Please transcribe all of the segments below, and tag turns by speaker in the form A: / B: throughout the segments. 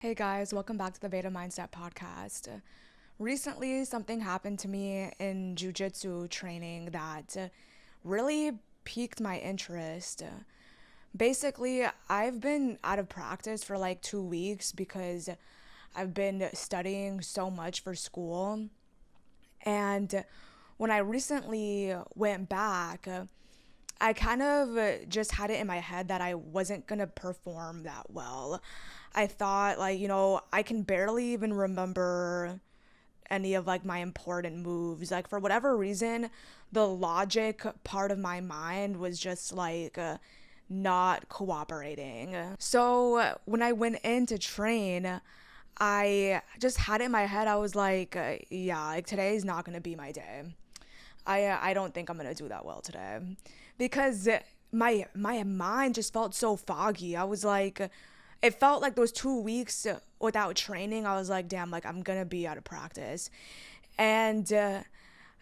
A: Hey guys, welcome back to the Beta Mindset podcast. Recently, something happened to me in Jiujitsu training that really piqued my interest. Basically, I've been out of practice for like 2 weeks because I've been studying so much for school. And when I recently went back, I kind of just had it in my head that I wasn't gonna perform that well. I thought, I can barely even remember any of like my important moves. Like, for whatever reason, the logic part of my mind was just not cooperating. So when I went in to train, I just had it in my head. I was like, yeah, like today's not gonna be my day. I don't think I'm gonna do that well today because my mind just felt so foggy. I was like, it felt like those 2 weeks without training. I was like, damn, like I'm gonna be out of practice. And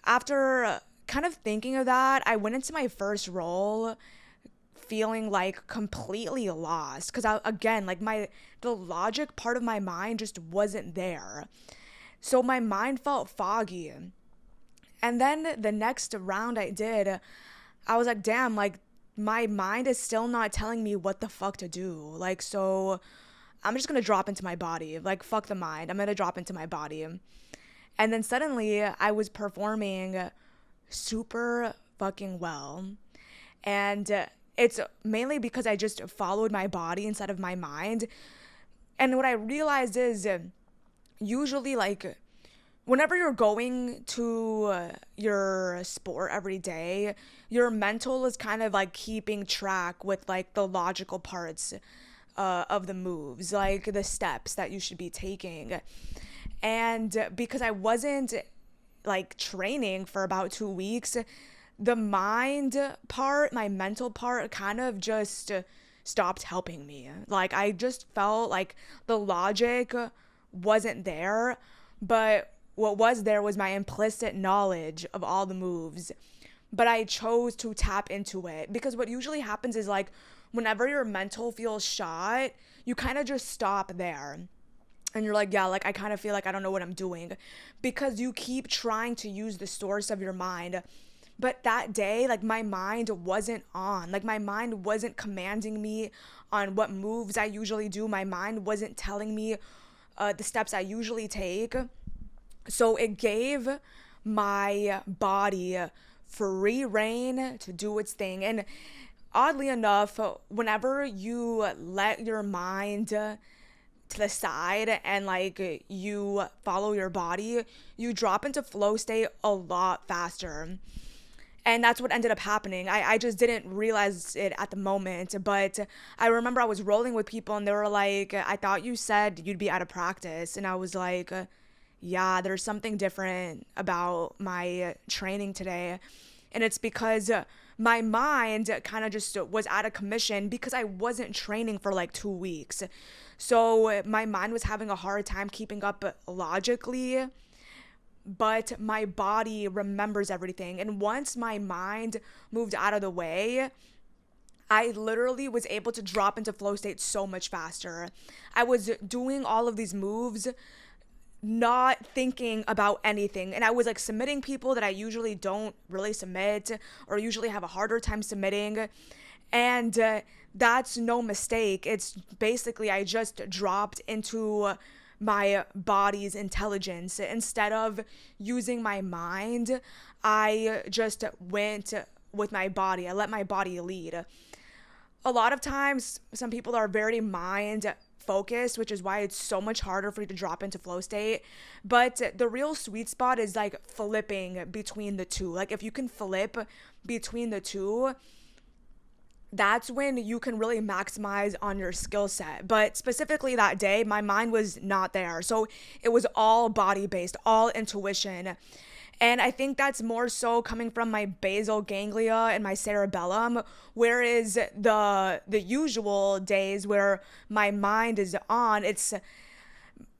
A: after kind of thinking of that, I went into my first role feeling like completely lost because I again like my the logic part of my mind just wasn't there. So my mind felt foggy. And then the next round I did, I was like, damn, like my mind is still not telling me what the fuck to do. Like, so I'm just gonna drop into my body. Like, fuck the mind. I'm gonna drop into my body. And then suddenly I was performing super fucking well. And it's mainly because I just followed my body instead of my mind. And what I realized is usually, like, whenever you're going to your sport every day, your mental is kind of like keeping track with like the logical parts of the moves, like the steps that you should be taking. And because I wasn't like training for about 2 weeks, the mind part, my mental part, kind of just stopped helping me. Like, I just felt like the logic wasn't there, but what was there was my implicit knowledge of all the moves. But I chose to tap into it because what usually happens is like whenever your mental feels shot, you kind of just stop there. And you're like, yeah, like I kind of feel like I don't know what I'm doing because you keep trying to use the source of your mind. But that day, like my mind wasn't on. Like my mind wasn't commanding me on what moves I usually do. My mind wasn't telling me the steps I usually take. So it gave my body free reign to do its thing. And oddly enough, whenever you let your mind to the side and like you follow your body, you drop into flow state a lot faster. And that's what ended up happening. I just didn't realize it at the moment, but I remember I was rolling with people and they were like, I thought you said you'd be out of practice. And I was like, yeah, there's something different about my training today. And it's because my mind kind of just was out of commission because I wasn't training for like 2 weeks. So my mind was having a hard time keeping up logically, but my body remembers everything. And once my mind moved out of the way, I literally was able to drop into flow state so much faster. I was doing all of these moves not thinking about anything. And I was like submitting people that I usually don't really submit or usually have a harder time submitting. And that's no mistake. It's basically I just dropped into my body's intelligence. Instead of using my mind, I just went with my body. I let my body lead. A lot of times, some people are very mind focused, which is why it's so much harder for you to drop into flow state. But the real sweet spot is like flipping between the two. Like if you can flip between the two, that's when you can really maximize on your skill set. But specifically that day, my mind was not there. So it was all body based, all intuition. And I think that's more so coming from my basal ganglia and my cerebellum, whereas the usual days where my mind is on, it's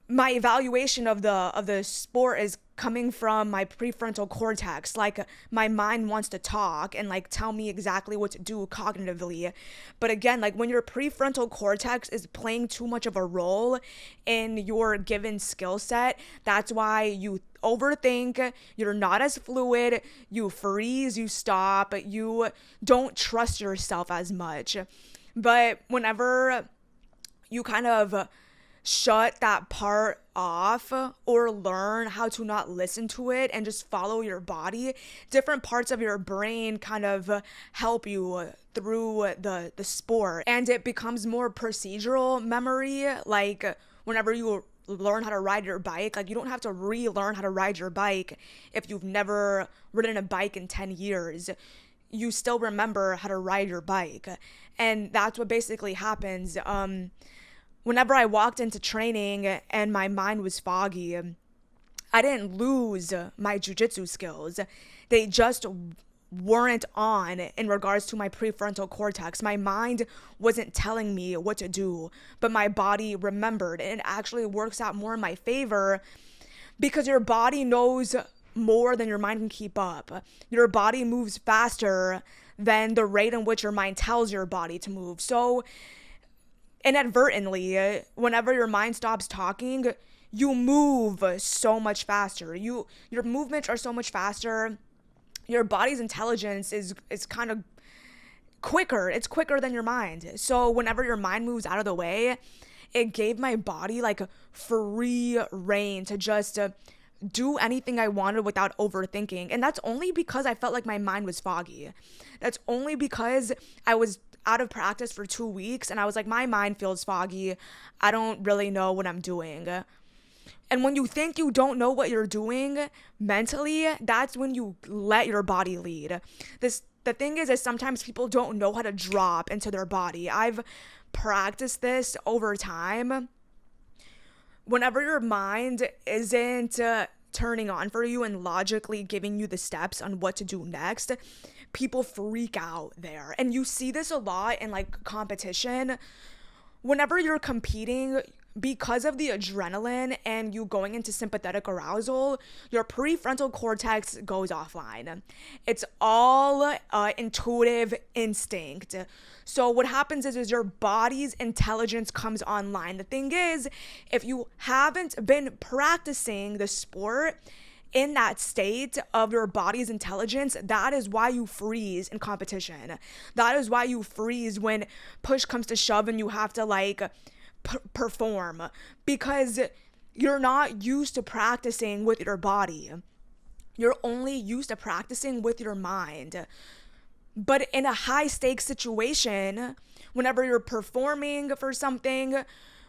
A: my evaluation of the sport is coming from my prefrontal cortex. Like my mind wants to talk and like tell me exactly what to do cognitively. But again, like when your prefrontal cortex is playing too much of a role in your given skill set, that's why you overthink, you're not as fluid, you freeze, you stop, you don't trust yourself as much. But whenever you kind of shut that part off or learn how to not listen to it and just follow your body, different parts of your brain kind of help you through the sport, and it becomes more procedural memory. Like whenever you learn how to ride your bike, like you don't have to relearn how to ride your bike if you've never ridden a bike in 10 years. You still remember how to ride your bike. And that's what basically happens. Whenever I walked into training and my mind was foggy, I didn't lose my jiu-jitsu skills. They just weren't on in regards to my prefrontal cortex. My mind wasn't telling me what to do, but my body remembered. And it actually works out more in my favor because your body knows more than your mind can keep up. Your body moves faster than the rate in which your mind tells your body to move. So inadvertently, whenever your mind stops talking, you move so much faster. Your movements are so much faster. Your body's intelligence is kind of quicker. It's quicker than your mind. So whenever your mind moves out of the way, it gave my body like free reign to just do anything I wanted without overthinking. And that's only because I felt like my mind was foggy. That's only because I was out of practice for 2 weeks and I was like, my mind feels foggy. I don't really know what I'm doing. And when you think you don't know what you're doing mentally, that's when you let your body lead. The thing is sometimes people don't know how to drop into their body. I've practiced this over time. Whenever your mind isn't turning on for you and logically giving you the steps on what to do next, people freak out there. And you see this a lot in like competition. Whenever you're competing, because of the adrenaline and you going into sympathetic arousal, your prefrontal cortex goes offline. It's all intuitive instinct. So what happens is your body's intelligence comes online. The thing is, if you haven't been practicing the sport in that state of your body's intelligence, that is why you freeze in competition. That is why you freeze when push comes to shove and you have to like perform, because you're not used to practicing with your body. You're only used to practicing with your mind. But in a high stakes situation, whenever you're performing for something,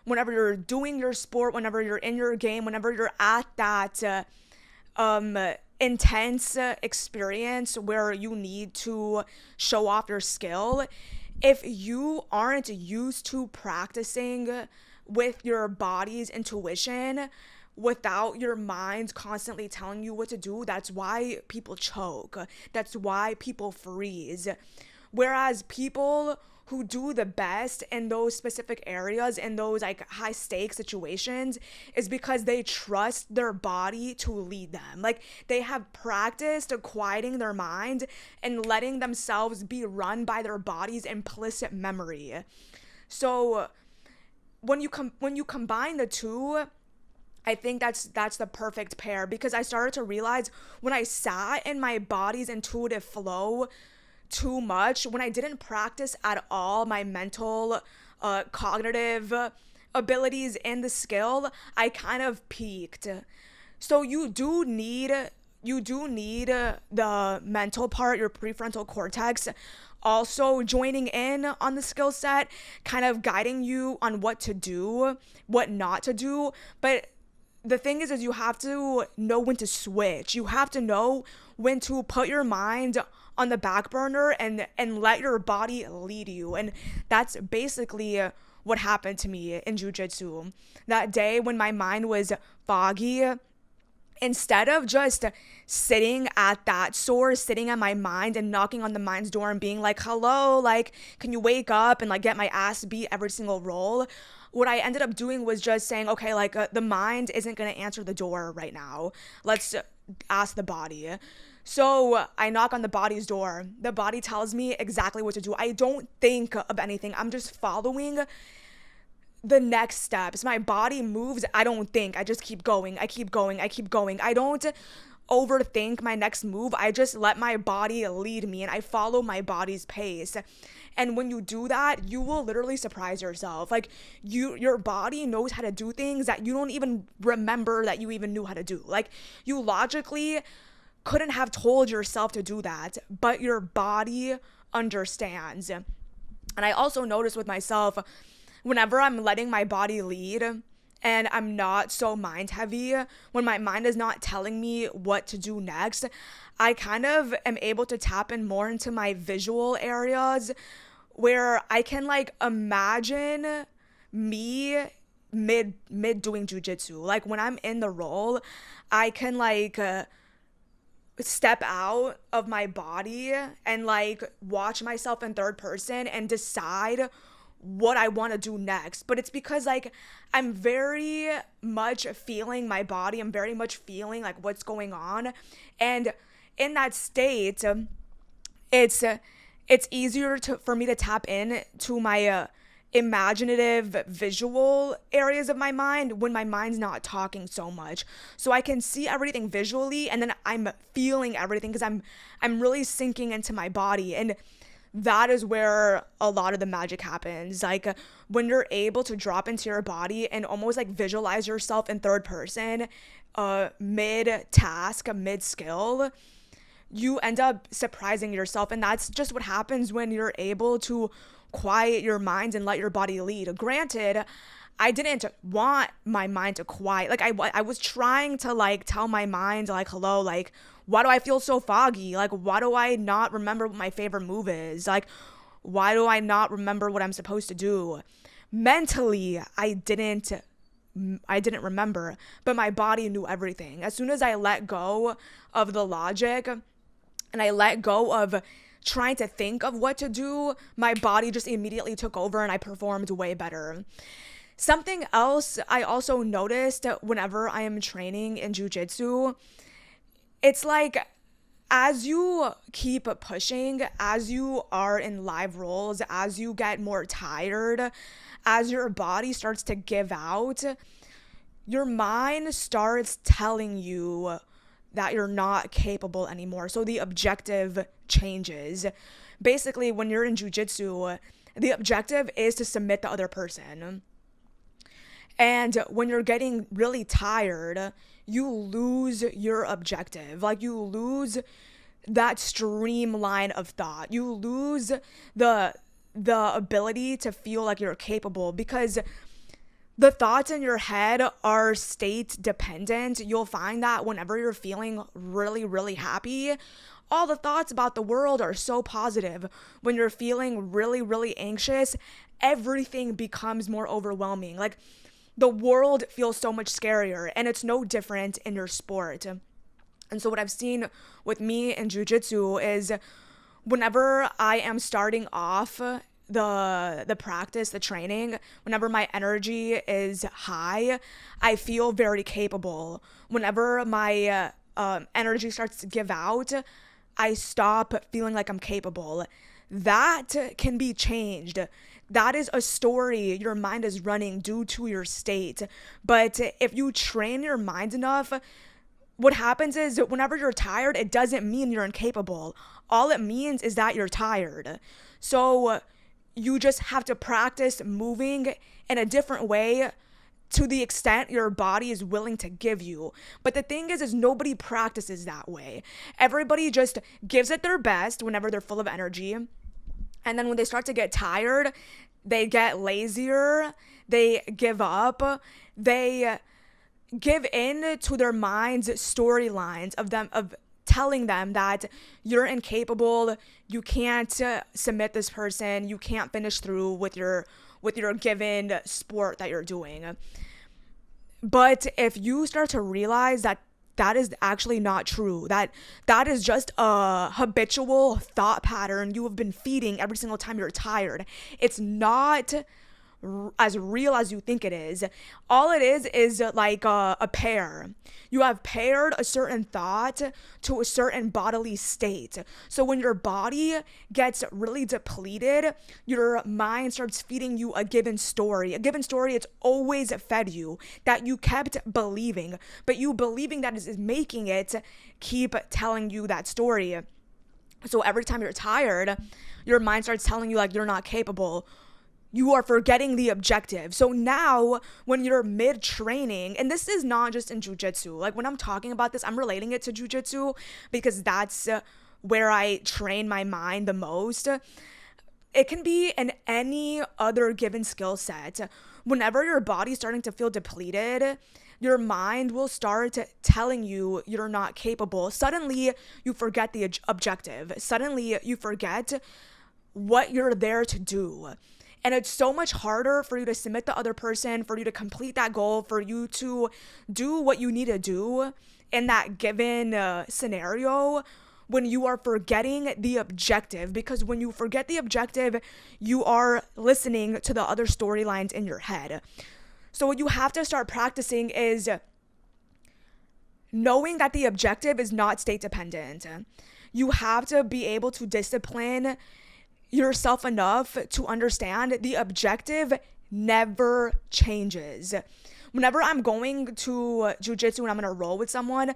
A: whenever you're doing your sport, whenever you're in your game, whenever you're at that intense experience where you need to show off your skill, if you aren't used to practicing with your body's intuition without your mind constantly telling you what to do, that's why people choke. That's why people freeze. Whereas people who do the best in those specific areas, in those like high stakes situations, is because they trust their body to lead them. Like they have practiced quieting their mind and letting themselves be run by their body's implicit memory. So when you combine the two, I think that's the perfect pair, because I started to realize when I sat in my body's intuitive flow too much, when I didn't practice at all my mental, cognitive abilities in the skill, I kind of peaked. So you do need the mental part, your prefrontal cortex, also joining in on the skill set, kind of guiding you on what to do, what not to do. But the thing is you have to know when to switch. You have to know when to put your mind on the back burner and let your body lead you. And that's basically what happened to me in jiu-jitsu. That day when my mind was foggy, instead of just sitting at that source, sitting at my mind and knocking on the mind's door and being like, hello, like, can you wake up and like get my ass beat every single roll? what I ended up doing was just saying, okay, like the mind isn't going to answer the door right now. Let's ask the body. So I knock on the body's door. The body tells me exactly what to do. I don't think of anything. I'm just following the next steps. My body moves. I don't think. I just keep going. I keep going. I keep going. I don't overthink my next move. I just let my body lead me and I follow my body's pace. And when you do that, you will literally surprise yourself. Like your body knows how to do things that you don't even remember that you even knew how to do. Like you logically couldn't have told yourself to do that, but your body understands. And I also notice with myself, whenever I'm letting my body lead and I'm not so mind heavy, when my mind is not telling me what to do next, I kind of am able to tap in more into my visual areas where I can like imagine me mid doing jujitsu. Like when I'm in the role, I can like step out of my body and like watch myself in third person and decide what I want to do next. But it's because like I'm very much feeling my body. I'm very much feeling like what's going on. And in that state, it's easier for me to tap in to my imaginative visual areas of my mind when my mind's not talking so much. So I can see everything visually and then I'm feeling everything because I'm really sinking into my body. And that is where a lot of the magic happens. Like when you're able to drop into your body and almost like visualize yourself in third person, mid-task, mid-skill, you end up surprising yourself. And that's just what happens when you're able to quiet your mind and let your body lead. Granted, I didn't want my mind to quiet. Like I was trying to like tell my mind like, hello, like, why do I feel so foggy? Like, why do I not remember what my favorite move is? Like, why do I not remember what I'm supposed to do? Mentally, I didn't remember, but my body knew everything. As soon as I let go of the logic and I let go of trying to think of what to do, my body just immediately took over and I performed way better. Something else I also noticed whenever I am training in jiu-jitsu, it's like as you keep pushing, as you are in live rolls, as you get more tired, as your body starts to give out, your mind starts telling you that you're not capable anymore. So the objective changes. Basically, when you're in jiu-jitsu, the objective is to submit the other person. And when you're getting really tired, you lose your objective. Like you lose that streamline of thought. You lose the ability to feel like you're capable because the thoughts in your head are state dependent. You'll find that whenever you're feeling really, really happy, all the thoughts about the world are so positive. When you're feeling really, really anxious, everything becomes more overwhelming. Like the world feels so much scarier, and it's no different in your sport. And so what I've seen with me in jiu-jitsu is whenever I am starting off the practice, the training, whenever my energy is high, I feel very capable. Whenever my energy starts to give out, I stop feeling like I'm capable. That can be changed. That is a story your mind is running due to your state. But if you train your mind enough, what happens is whenever you're tired, it doesn't mean you're incapable. All it means is that you're tired. So you just have to practice moving in a different way to the extent your body is willing to give you. But the thing is nobody practices that way. Everybody just gives it their best whenever they're full of energy. And then when they start to get tired, they get lazier, they give up, they give in to their mind's storylines of telling them that you're incapable, you can't submit this person, you can't finish through with your given sport that you're doing. But if you start to realize that that is actually not true, that is just a habitual thought pattern you have been feeding every single time you're tired, it's not as real as you think it is. All it is like a pair. You have paired a certain thought to a certain bodily state. So when your body gets really depleted, your mind starts feeding you a given story. A given story it's always fed you, that you kept believing, but you believing that is making it keep telling you that story. So every time you're tired, your mind starts telling you like you're not capable. You are forgetting the objective. So now when you're mid-training, and this is not just in jiu-jitsu, like when I'm talking about this, I'm relating it to jiu-jitsu because that's where I train my mind the most. It can be in any other given skill set. Whenever your body's starting to feel depleted, your mind will start telling you you're not capable. Suddenly, you forget the objective. Suddenly, you forget what you're there to do. And it's so much harder for you to submit the other person, for you to complete that goal, for you to do what you need to do in that given scenario when you are forgetting the objective. Because when you forget the objective, you are listening to the other storylines in your head. So what you have to start practicing is knowing that the objective is not state dependent. You have to be able to discipline yourself enough to understand the objective never changes. Whenever I'm going to jiu-jitsu and I'm going to roll with someone,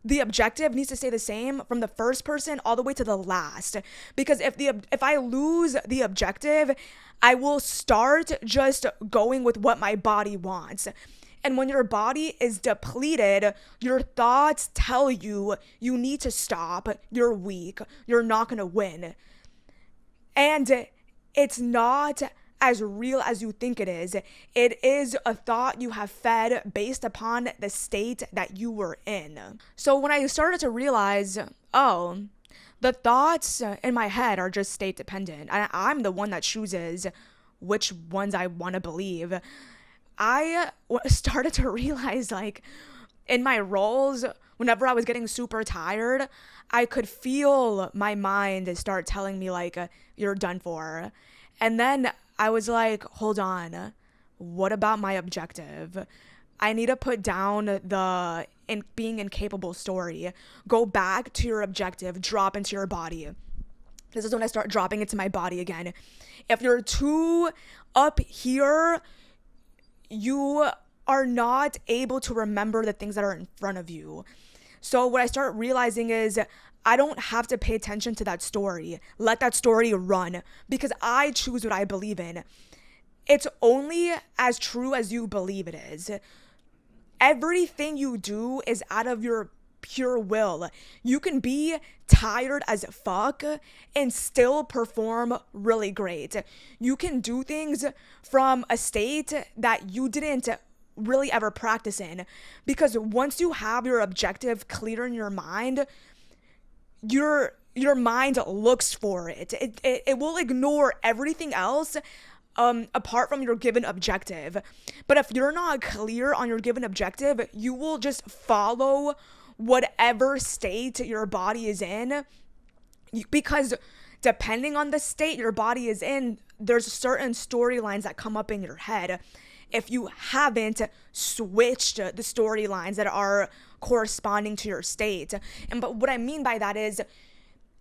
A: the objective needs to stay the same from the first person all the way to the last. Because if I lose the objective, I will start just going with what my body wants. And when your body is depleted, your thoughts tell you you need to stop, you're weak, you're not going to win. And it's not as real as you think it is. It is a thought you have fed based upon the state that you were in. So when I started to realize, oh, the thoughts in my head are just state dependent, and I'm the one that chooses which ones I want to believe, I started to realize, like, in my roles, whenever I was getting super tired, I could feel my mind start telling me, like, you're done for. And then I was like, hold on, what about my objective? I need to put down the being incapable story. Go back to your objective, drop into your body. This is when I start dropping into my body again. If you're too up here, you are not able to remember the things that are in front of you. So what I start realizing is I don't have to pay attention to that story. Let that story run because I choose what I believe in. It's only as true as you believe it is. Everything you do is out of your pure will. You can be tired as fuck and still perform really great. You can do things from a state that you didn't really ever practice in, because once you have your objective clear in your mind, your mind looks for it. It will ignore everything else apart from your given objective. But if you're not clear on your given objective, you will just follow whatever state your body is in, because depending on the state your body is in, there's certain storylines that come up in your head if you haven't switched the storylines that are corresponding to your state. But what I mean by that is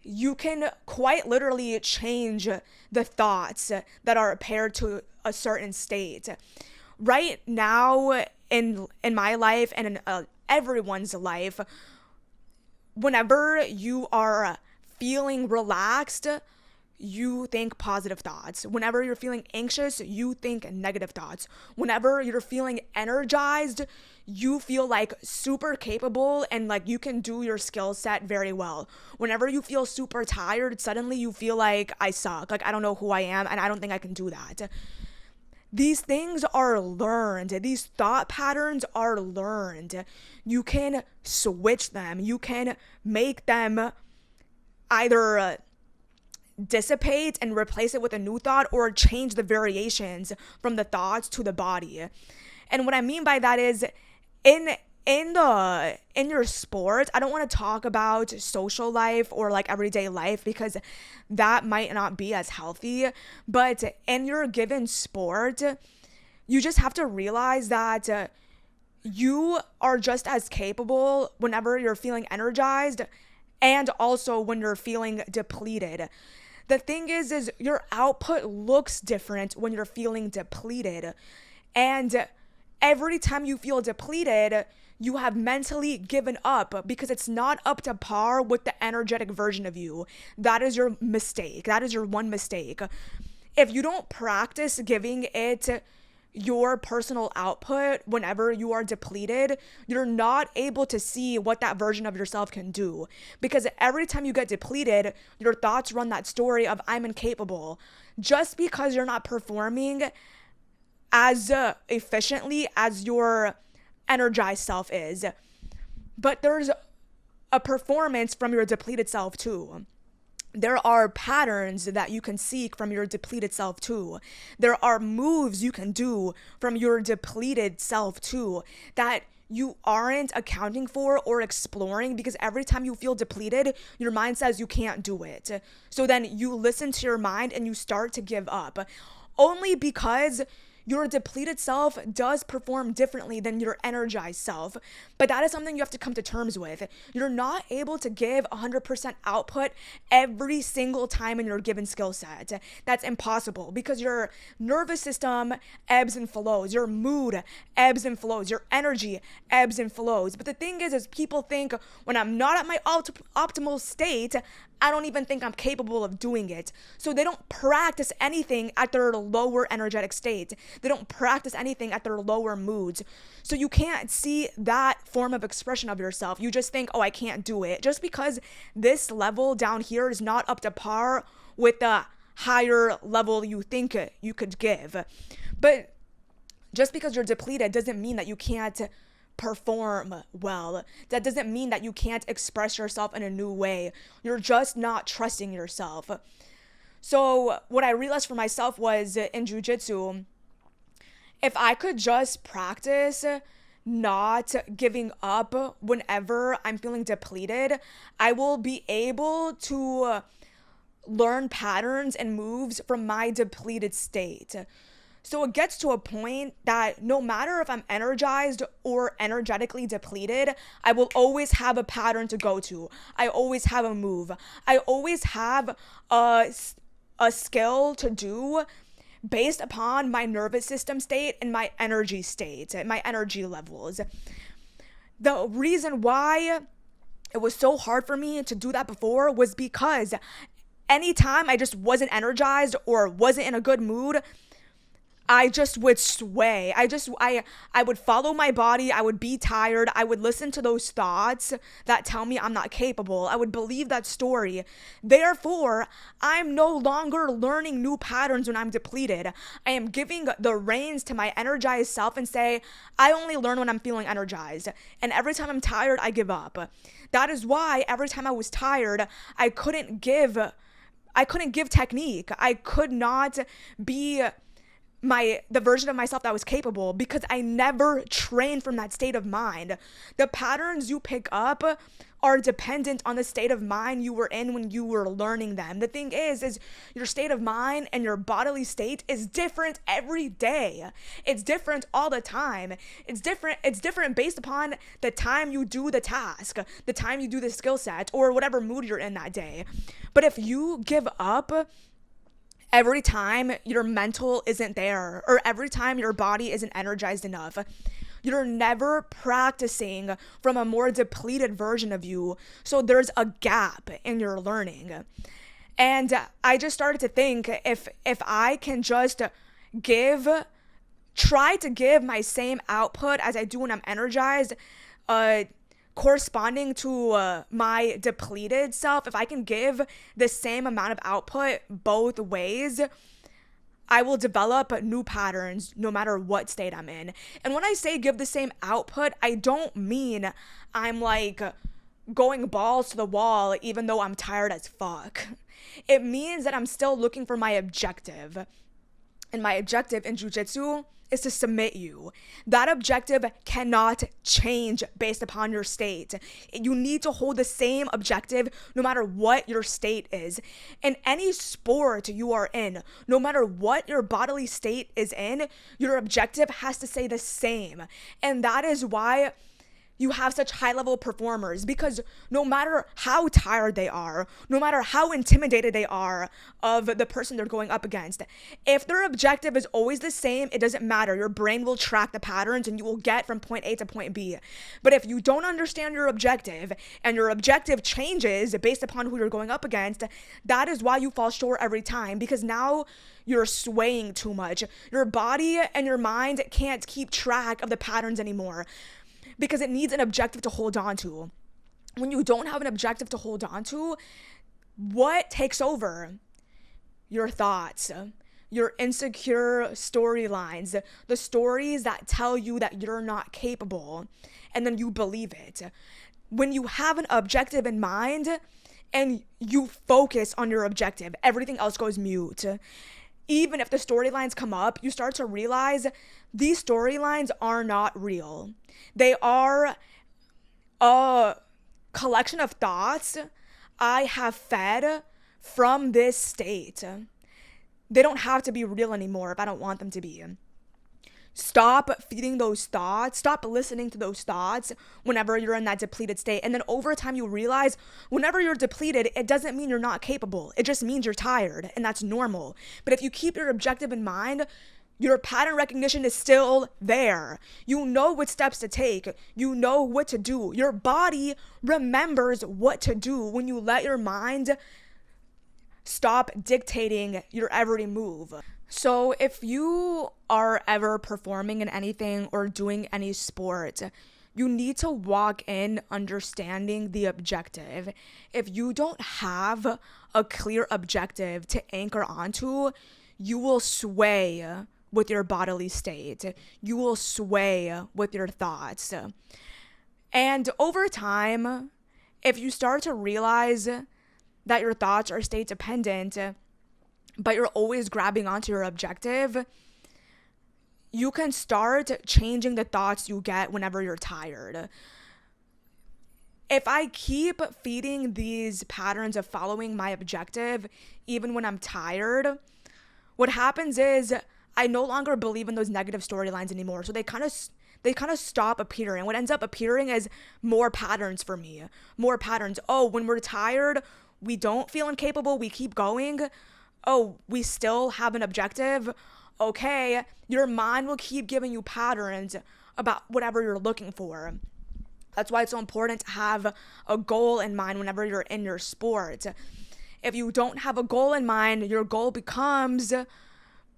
A: you can quite literally change the thoughts that are paired to a certain state. Right now in my life and in everyone's life, whenever you are feeling relaxed, you think positive thoughts. Whenever you're feeling anxious, you think negative thoughts. Whenever you're feeling energized, you feel like super capable and like you can do your skill set very well. Whenever you feel super tired, suddenly you feel like I suck. Like I don't know who I am and I don't think I can do that. These things are learned. These thought patterns are learned. You can switch them. You can make them either dissipate and replace it with a new thought, or change the variations from the thoughts to the body. And what I mean by that is in in your sport, I don't want to talk about social life or like everyday life because that might not be as healthy. But in your given sport, you just have to realize that you are just as capable whenever you're feeling energized and also when you're feeling depleted. The thing is your output looks different when you're feeling depleted. And every time you feel depleted, you have mentally given up because it's not up to par with the energetic version of you. That is your mistake. That is your one mistake. If you don't practice giving it your personal output whenever you are depleted, you're not able to see what that version of yourself can do. Because every time you get depleted, your thoughts run that story of I'm incapable. Just because you're not performing as efficiently as your energized self is. But there's a performance from your depleted self too. There are patterns that you can seek from your depleted self too. There are moves you can do from your depleted self too that you aren't accounting for or exploring because every time you feel depleted, your mind says you can't do it. So then you listen to your mind and you start to give up. Only because your depleted self does perform differently than your energized self, but that is something you have to come to terms with. You're not able to give 100% output every single time in your given skill set. That's impossible because your nervous system ebbs and flows, your mood ebbs and flows, your energy ebbs and flows. But the thing is people think when I'm not at my optimal state, I don't even think I'm capable of doing it. So they don't practice anything at their lower energetic state. They don't practice anything at their lower moods. So you can't see that form of expression of yourself. You just think, oh, I can't do it. Just because this level down here is not up to par with the higher level you think you could give. But just because you're depleted doesn't mean that you can't perform well. That doesn't mean that you can't express yourself in a new way. You're just not trusting yourself. So what I realized for myself was in jiu-jitsu, if I could just practice not giving up whenever I'm feeling depleted, I will be able to learn patterns and moves from my depleted state. So it gets to a point that no matter if I'm energized or energetically depleted, I will always have a pattern to go to. I always have a move. I always have a skill to do based upon my nervous system state and my energy state, my energy levels. The reason why it was so hard for me to do that before was because anytime I just wasn't energized or wasn't in a good mood, I just would sway. I would follow my body. I would be tired. I would listen to those thoughts that tell me I'm not capable. I would believe that story. Therefore, I'm no longer learning new patterns when I'm depleted. I am giving the reins to my energized self and say, I only learn when I'm feeling energized. And every time I'm tired, I give up. That is why every time I was tired, I couldn't give technique. I could not be the version of myself that was capable because I never trained from that state of mind. The patterns you pick up are dependent on the state of mind you were in when you were learning them. The thing is your state of mind and your bodily state is different every day. It's different all the time. It's different based upon the time you do the task, the time you do the skill set, or whatever mood you're in that day. But if you give up every time your mental isn't there, or every time your body isn't energized enough, you're never practicing from a more depleted version of you. So there's a gap in your learning. And I just started to think if I can just try to give my same output as I do when I'm energized, corresponding to my depleted self, if I can give the same amount of output both ways, I will develop new patterns no matter what state I'm in. And when I say give the same output, I don't mean I'm like going balls to the wall even though I'm tired as fuck. It means that I'm still looking for my objective. And my objective in jiu-jitsu is to submit you. That objective cannot change based upon your state. You need to hold the same objective no matter what your state is. In any sport you are in, no matter what your bodily state is in, your objective has to stay the same. And that is why you have such high-level performers, because no matter how tired they are, no matter how intimidated they are of the person they're going up against, if their objective is always the same, it doesn't matter. Your brain will track the patterns and you will get from point A to point B. But if you don't understand your objective and your objective changes based upon who you're going up against, that is why you fall short every time, because now you're swaying too much. Your body and your mind can't keep track of the patterns anymore, because it needs an objective to hold on to. When you don't have an objective to hold on to, what takes over? Your thoughts, your insecure storylines, the stories that tell you that you're not capable, and then you believe it. When you have an objective in mind and you focus on your objective, everything else goes mute. Even if the storylines come up, you start to realize these storylines are not real. They are a collection of thoughts I have fed from this state. They don't have to be real anymore if I don't want them to be. Stop feeding those thoughts. Stop listening to those thoughts whenever you're in that depleted state. And then over time, you realize whenever you're depleted, it doesn't mean you're not capable. It just means you're tired, and that's normal. But if you keep your objective in mind, your pattern recognition is still there. You know what steps to take. You know what to do. Your body remembers what to do when you let your mind stop dictating your every move. So if you are ever performing in anything or doing any sport, you need to walk in understanding the objective. If you don't have a clear objective to anchor onto, you will sway with your bodily state. You will sway with your thoughts. And over time, if you start to realize that your thoughts are state dependent, but you're always grabbing onto your objective, you can start changing the thoughts you get whenever you're tired. If I keep feeding these patterns of following my objective, even when I'm tired, what happens is I no longer believe in those negative storylines anymore. So they kind of stop appearing. What ends up appearing is more patterns for me. More patterns. Oh, when we're tired, we don't feel incapable. We keep going. Oh, we still have an objective. Okay, your mind will keep giving you patterns about whatever you're looking for. That's why it's so important to have a goal in mind whenever you're in your sport. If you don't have a goal in mind, your goal becomes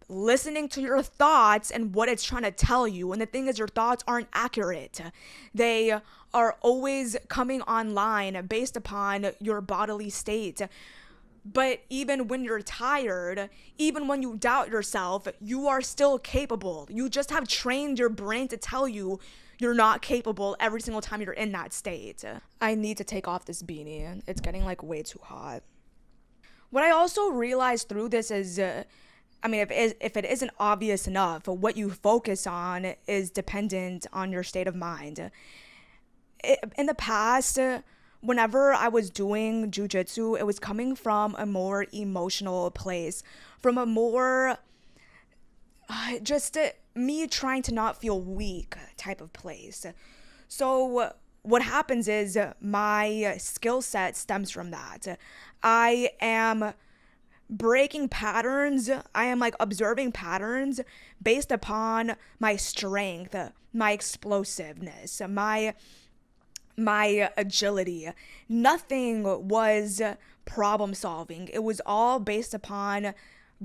A: listening to your thoughts and what it's trying to tell you. And the thing is, your thoughts aren't accurate. They are always coming online based upon your bodily state. But even when you're tired, even when you doubt yourself, you are still capable. You just have trained your brain to tell you you're not capable every single time you're in that state. I need to take off this beanie. It's getting way too hot. What I also realized through this is, if it isn't obvious enough, what you focus on is dependent on your state of mind. In the past, whenever I was doing jiujitsu, it was coming from a more emotional place, from a more me trying to not feel weak type of place. So what happens is my skill set stems from that. I am breaking patterns. I am observing patterns based upon my strength, my explosiveness, my agility. Nothing was problem solving. It was all based upon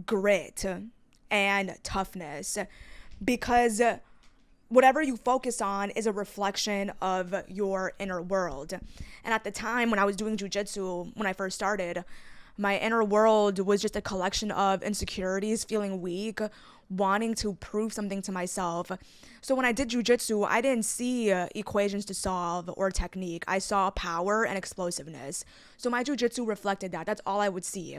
A: grit and toughness, because whatever you focus on is a reflection of your inner world. And at the time when I was doing jiujitsu, when I first started, my inner world was just a collection of insecurities, feeling weak, wanting to prove something to myself. So when I did jiujitsu, I didn't see equations to solve or technique. I saw power and explosiveness. So my jiujitsu reflected that. That's all I would see.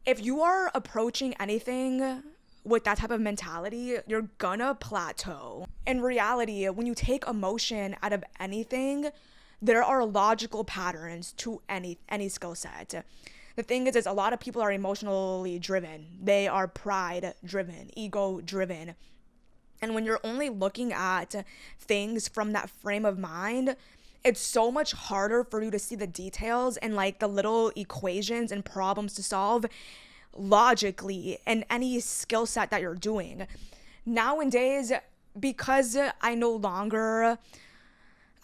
A: If you are approaching anything with that type of mentality, you're gonna plateau. In reality, when you take emotion out of anything, there are logical patterns to any skill set. The thing is a lot of people are emotionally driven. They are pride driven, ego driven. And when you're only looking at things from that frame of mind, it's so much harder for you to see the details and like the little equations and problems to solve logically in any skill set that you're doing. Nowadays, because I no longer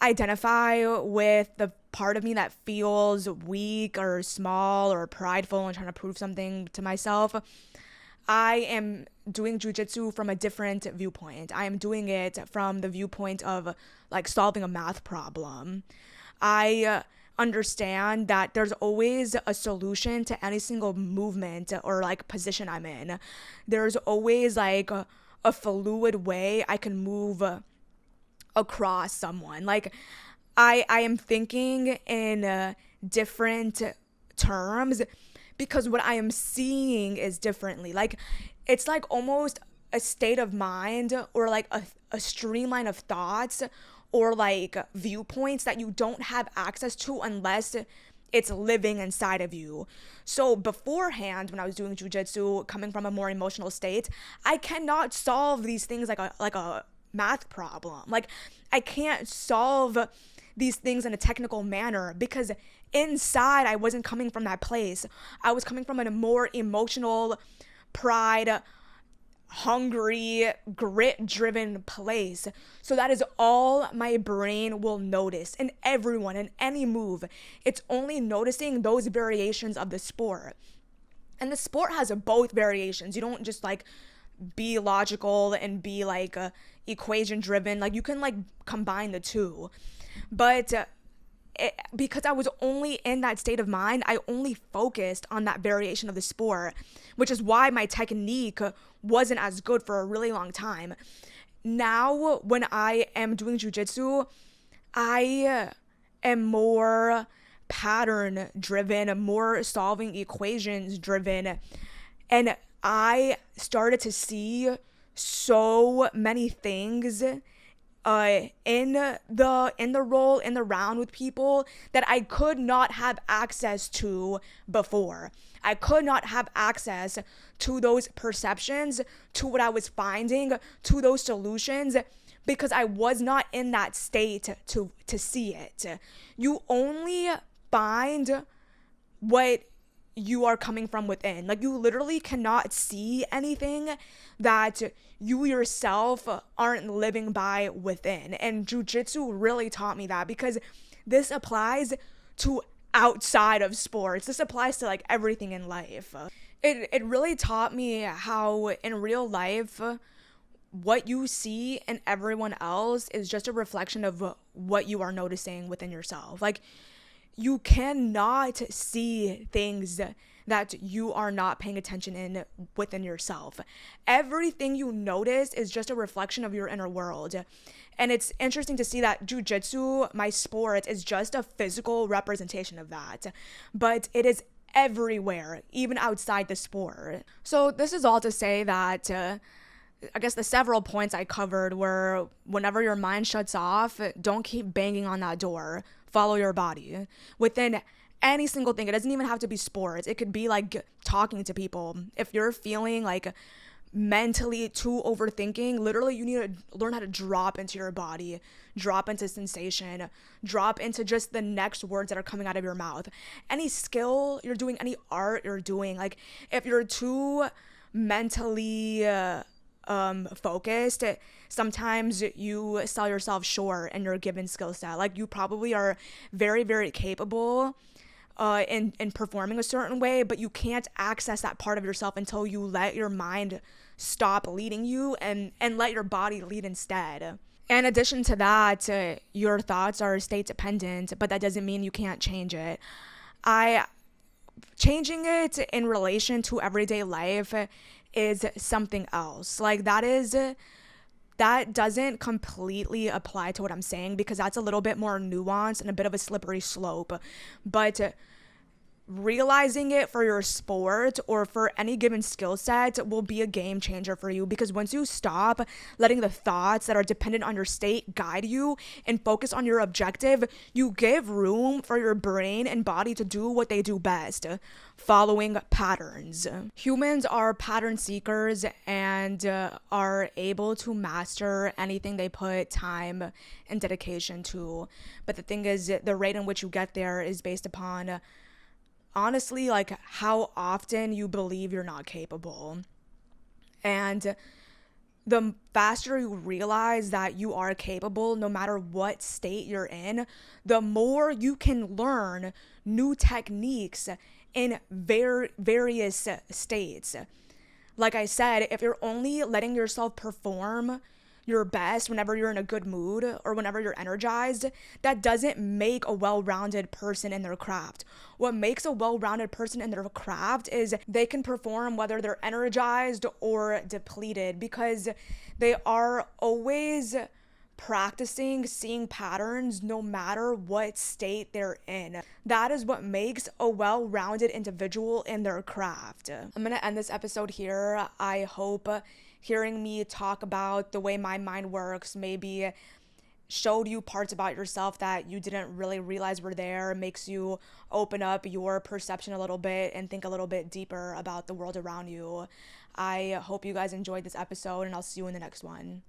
A: identify with the part of me that feels weak or small or prideful and trying to prove something to myself, I am doing jujitsu from a different viewpoint. I am doing it from the viewpoint of like solving a math problem. I understand that there's always a solution to any single movement or like position I'm in. There's always like a fluid way I can move across someone. Like I am thinking in different terms because what I am seeing is differently. Like it's like almost a state of mind or like a streamline of thoughts or like viewpoints that you don't have access to unless it's living inside of you. So beforehand, when I was doing jujitsu, coming from a more emotional state, I cannot solve these things like a math problem. Like I can't solve these things in a technical manner because inside I wasn't coming from that place. I was coming from a more emotional, pride, hungry, grit driven place. So that is all my brain will notice in everyone, in any move. It's only noticing those variations of the sport. And the sport has both variations. You don't just like be logical and be like equation driven. Like you can like combine the two. But because I was only in that state of mind, I only focused on that variation of the sport, which is why my technique wasn't as good for a really long time. Now, when I am doing jujitsu, I am more pattern driven, more solving equations driven, and I started to see so many things in the round with people that I could not have access to before. I could not have access to those perceptions, to what I was finding, to those solutions, because I was not in that state to see it. You only find what you are coming from within. Like you literally cannot see anything that you yourself aren't living by within. And jujitsu really taught me that because this applies to outside of sports. This applies to like everything in life. It really taught me how in real life what you see in everyone else is just a reflection of what you are noticing within yourself. Like you cannot see things that you are not paying attention in within yourself. Everything you notice is just a reflection of your inner world. And it's interesting to see that jujitsu, my sport, is just a physical representation of that. But it is everywhere, even outside the sport. So this is all to say that I guess the several points I covered were whenever your mind shuts off, don't keep banging on that door. Follow your body. Within any single thing, it doesn't even have to be sports. It could be like talking to people. If you're feeling like mentally too overthinking, literally you need to learn how to drop into your body, drop into sensation, drop into just the next words that are coming out of your mouth. Any skill you're doing, any art you're doing, like if you're too mentally focused, sometimes you sell yourself short in your given skill set. Like you probably are very, very capable in performing a certain way, but you can't access that part of yourself until you let your mind stop leading you and let your body lead instead. In addition to that, your thoughts are state dependent, but that doesn't mean you can't change it. Changing it in relation to everyday life is something else. Like that doesn't completely apply to what I'm saying because that's a little bit more nuanced and a bit of a slippery slope. But realizing it for your sport or for any given skill set will be a game changer for you, because once you stop letting the thoughts that are dependent on your state guide you and focus on your objective, you give room for your brain and body to do what they do best: following patterns. Humans are pattern seekers and are able to master anything they put time and dedication to. But the thing is, the rate in which you get there is based upon, honestly, like how often you believe you're not capable. And the faster you realize that you are capable, no matter what state you're in, the more you can learn new techniques in various states. Like I said, if you're only letting yourself perform your best whenever you're in a good mood or whenever you're energized, that doesn't make a well-rounded person in their craft. What makes a well-rounded person in their craft is they can perform whether they're energized or depleted, because they are always practicing seeing patterns no matter what state they're in. That is what makes a well-rounded individual in their craft. I'm gonna end this episode here. I hope hearing me talk about the way my mind works maybe showed you parts about yourself that you didn't really realize were there, makes you open up your perception a little bit and think a little bit deeper about the world around you. I hope you guys enjoyed this episode, and I'll see you in the next one.